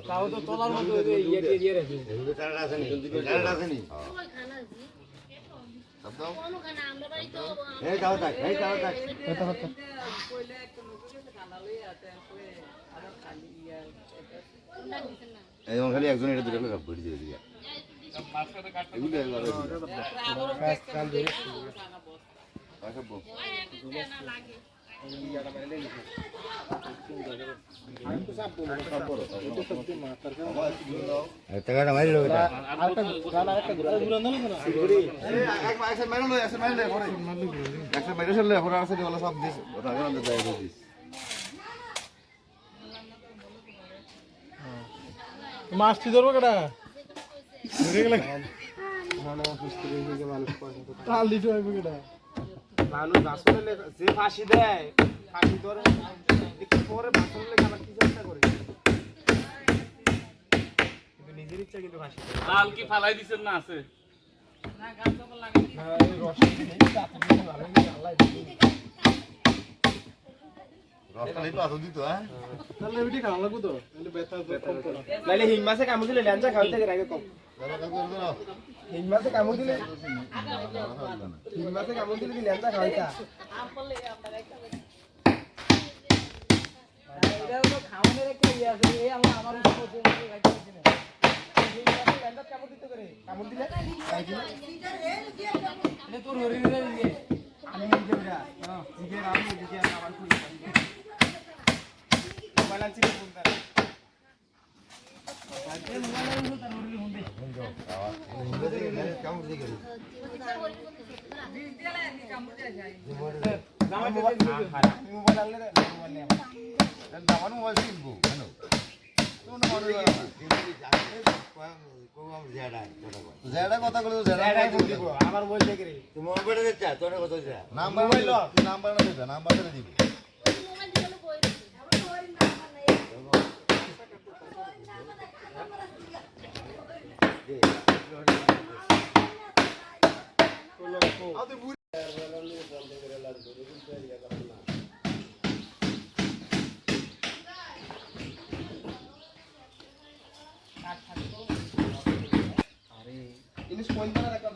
তাও তো তোলার মতো ইয়ে রেখে এগুলো চারা আছে নি চারা আছে নি এই যাও তাক এটা হচ্ছে এই খালি একজন এটা দুটো কাপ করে দিয়ে দিয়া এগুলো টাকাটা মারি লোক এটা আরেকটা গানা একটা ঘুরা না না এক মাইসে মারি লই আছে মারি লই পরে একটা মারি চলে পরে আছে বলে সব দিস ওটা গানা দেয় দিস মাছটি ধরবো কেডা ধরে গেল মানে সুস্থ হয়ে মানুষ তাল দিতে হবে কেডা মানুষ আসলে যে ফাঁসি দেয় ফাঁসি ধরে একটু পরে ভাষণ লেগে আবার কি চেষ্টা করে কিন্তু নিজের ইচ্ছা কিন্তু ফাঁসি লাল কি ফালাই দিছেন না আছে না গাছ তো লাগে না এই রসটা নেই চাপ দিয়ে ভালো করে আল্লাহ রসটা নেই তো আতো দিত হ্যাঁ তাহলে এবিটি খাওয়া লাগবে তো তাহলে বেতা তো কম করে নাইলে হিং মাছে কামড় দিলে ল্যাঞ্জা খাওয়াতে গেলে আগে কম হিং মাছে কামড় দিলে কি ল্যাঞ্জা খাওয়াইতা এটা তো খাওয়ানোর একটা ইয়ে আছে এই আল্লাহ আমার উপর দিয়ে রাখতে দিছেন হিং মাছে ল্যাঞ্জা কামড় দিতে করে কামড় দিলে খাই দিলে এটা তোর হরিরে দিয়ে আমি নিজে ওটা হ্যাঁ দিকে রাম দিকে আবার করি মোবাইল চিনি ফোন করে আজকে মোবাইল ফোন তার হরিরে ফোন দে কামড় দিয়ে গেল মোবাইল আনলে মোবাইল নেই দামান মোবাইল কিনবো কেন তোমরা মনে জেডা কথা বলে জেডা ফোন দিব আমার মোবাইল থেকে রে তুমি মোবাইল দিতে তোর কথা দিতে নাম্বার নাম্বার না দিতে নাম্বার দিতে দিবি ini semuanya ada kan